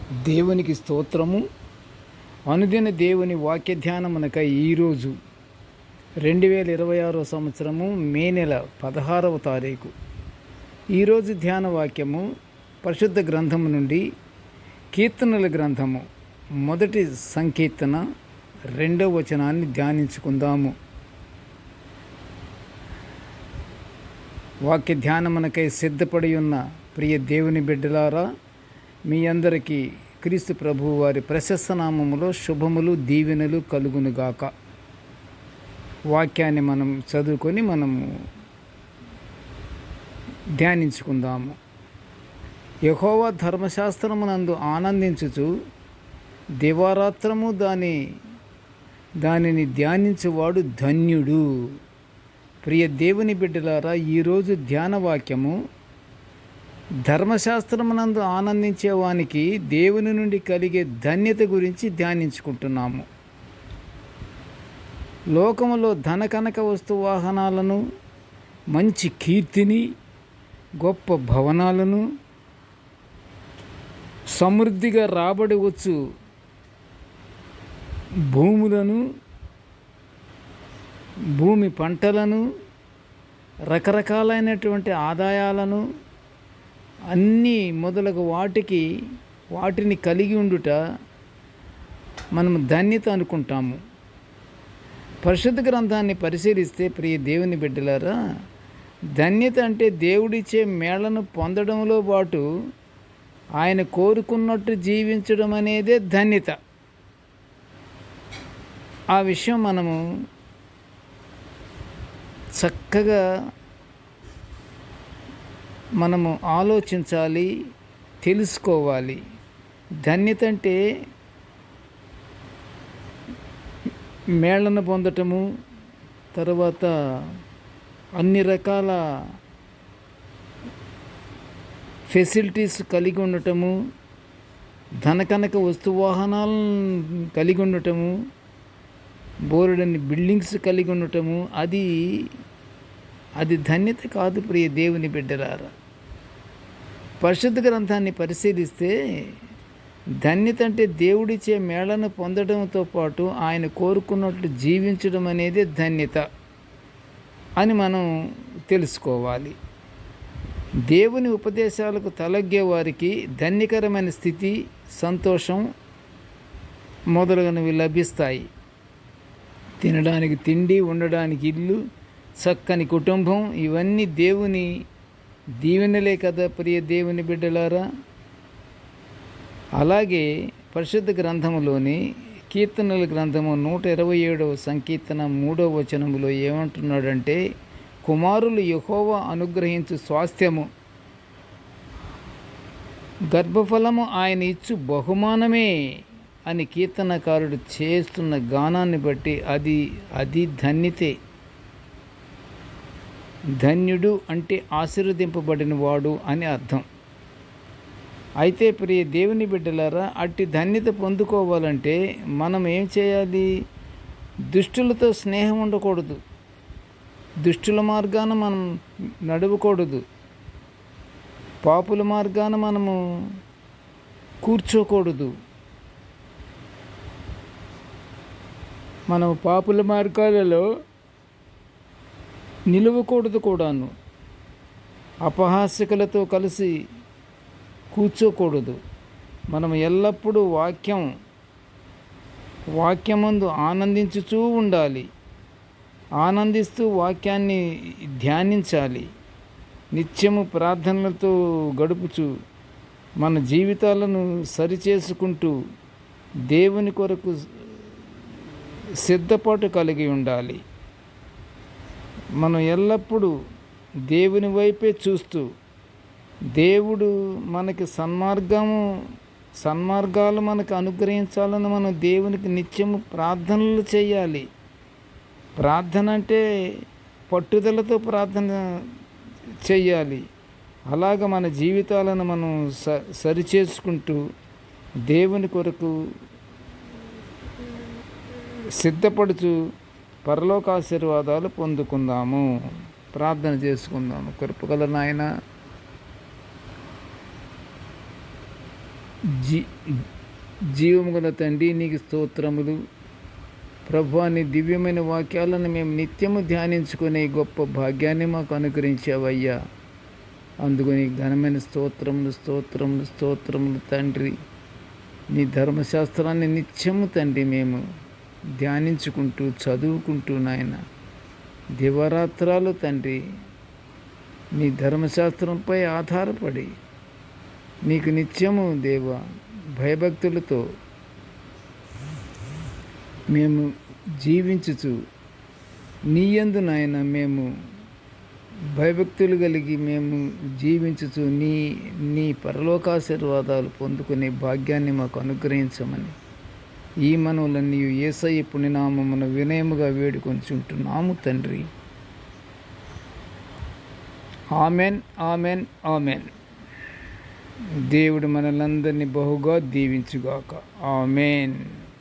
దేవునికి స్తోత్రము. అనుదిన దేవుని వాక్య ధ్యానమునకై ఈరోజు 2026 సంవత్సరము మే నెల 16వ తారీఖు. ఈరోజు ధ్యాన వాక్యము పరిశుద్ధ గ్రంథము నుండి కీర్తనల గ్రంథము మొదటి సంకీర్తన 2వ వచనాన్ని ధ్యానించుకుందాము. వాక్య ధ్యానమునకై సిద్ధపడి ఉన్న ప్రియ దేవుని బిడ్డలారా, మీ అందరికీ క్రీస్తు ప్రభువు వారి ప్రశస్త నామములో శుభములు దీవెనలు కలుగునుగాక. వాక్యాన్ని మనం చదువుకొని మనము ధ్యానించుకుందాము. యెహోవా ధర్మశాస్త్రమునందు ఆనందించుచు దివారాత్రము దానిని ధ్యానించువాడు ధన్యుడు. ప్రియ దేవుని బిడ్డలారా, ఈరోజు ధ్యాన వాక్యము ధర్మశాస్త్రమునందు ఆనందించేవానికి దేవుని నుండి కలిగే ధన్యత గురించి ధ్యానించుకుంటున్నాము. లోకములో ధన కనక వస్తు వాహనాలను, మంచి కీర్తిని, గొప్ప భవనాలను, సమృద్ధిగా రాబడి వచ్చు భూములను, భూమి పంటలను, రకరకాలైనటువంటి ఆదాయాలను, అన్నీ మొదలగు వాటిని కలిగి ఉండుట మనము ధన్యత అనుకుంటాము. పరిశుద్ధ గ్రంథాన్ని పరిశీలిస్తే ప్రియ దేవుని బిడ్డలారా, ధన్యత అంటే దేవుడిచ్చే మేళను పొందడంలో పాటు ఆయన కోరుకున్నట్టు జీవించడం అనేదే ధన్యత. ఆ విషయం మనము చక్కగా మనము ఆలోచించాలి, తెలుసుకోవాలి. ధన్యత అంటే మేళను పొందటము, తర్వాత అన్ని రకాల ఫెసిలిటీస్ కలిగి ఉండటము, ధనకనక వస్తువాహనాలను కలిగి ఉండటము, బోలెడన్ని బిల్డింగ్స్ కలిగి ఉండటము, అది ధన్యత కాదు ప్రియ దేవుని బిడ్డలారా. పరిశుద్ధ గ్రంథాన్ని పరిశీలిస్తే ధన్యత అంటే దేవుడిచ్చే మేళను పొందడంతో పాటు ఆయన కోరుకున్నట్లు జీవించడం అనేది ధన్యత అని మనం తెలుసుకోవాలి. దేవుని ఉపదేశాలకు తలగ్గే వారికి ధన్యకరమైన స్థితి, సంతోషం మొదలగునవి లభిస్తాయి. తినడానికి తిండి, ఉండడానికి ఇల్లు, చక్కని కుటుంబం, ఇవన్నీ దేవుని దీవెనలే కదా ప్రియ దేవుని బిడ్డలారా. అలాగే పరిశుద్ధ గ్రంథములోని కీర్తనల గ్రంథము 127వ సంకీర్తన 3వ వచనములో ఏమంటున్నాడంటే, కుమారులు యెహోవా అనుగ్రహించు స్వాస్థ్యము, గర్భఫలము ఆయన ఇచ్చు బహుమానమే అని కీర్తనకారుడు చేస్తున్న గానాన్ని బట్టి అది ధన్యతే. ధన్యుడు అంటే ఆశీర్వదింపబడిన వాడు అని అర్థం. అయితే ప్రియ దేవుని బిడ్డలారా, అట్టి ధన్యత పొందుకోవాలంటే మనం ఏం చేయాలి? దుష్టులతో స్నేహం ఉండకూడదు, దుష్టుల మార్గాన మనం నడవకూడదు, పాపుల మార్గాన మనము కూర్చోకూడదు. మనం పాపుల మార్గాలలో నిలవకూడదు కూడాను. అపహాస్యకులతో కలిసి కూర్చోకూడదు. మనం ఎల్లప్పుడూ వాక్యమందు ఆనందించుచూ ఉండాలి. ఆనందిస్తూ వాక్యాన్ని ధ్యానించాలి. నిత్యము ప్రార్థనలతో గడుపుచు మన జీవితాలను సరిచేసుకుంటూ దేవుని కొరకు సిద్ధపాటు కలిగి ఉండాలి. మనం ఎల్లప్పుడూ దేవుని వైపే చూస్తూ, దేవుడు మనకి సన్మార్గాలు మనకు అనుగ్రహించాలని మనం దేవునికి నిత్యము ప్రార్థనలు చేయాలి. ప్రార్థన అంటే పట్టుదలతో ప్రార్థన చేయాలి. అలాగ మన జీవితాలను మనం సరిచేసుకుంటూ దేవుని కొరకు సిద్ధపడుచు పరలోక ఆశీర్వాదాలు పొందుకుందాము. ప్రార్థన చేసుకుందాము. కృపగల నాయన, జీ జీవము గల తండ్రి నీకు స్తోత్రములు ప్రభువా. నీ దివ్యమైన వాక్యాలను మేము నిత్యము ధ్యానించుకునే గొప్ప భాగ్యాన్ని మాకు అనుగ్రహించావయ్యా. అందుకు నీ ఘనమైన స్తోత్రములు స్తోత్రములు స్తోత్రములు తండ్రి. నీ ధర్మశాస్త్రాన్ని నిత్యము తండ్రి మేము ధ్యానించుకుంటూ చదువుకుంటూ నాయన దివారాత్రాలు తండ్రి నీ ధర్మశాస్త్రంపై ఆధారపడి నీకు నిత్యము దేవ భయభక్తులతో మేము జీవించుచు నీ యందు నాయన మేము భయభక్తులు కలిగి మేము జీవించుచు నీ పరలోకాశీర్వాదాలు పొందుకునే భాగ్యాన్ని మాకు అనుగ్రహించమని ఈ మనవులన్నీ యేసయ్య పుణ్యనామమున వినయముగా వేడుకొంచుంటున్నాము తండ్రి. Amen amen amen. దేవుడు మనలందరినీ బహుగా దీవించుగాక. ఆమెన్.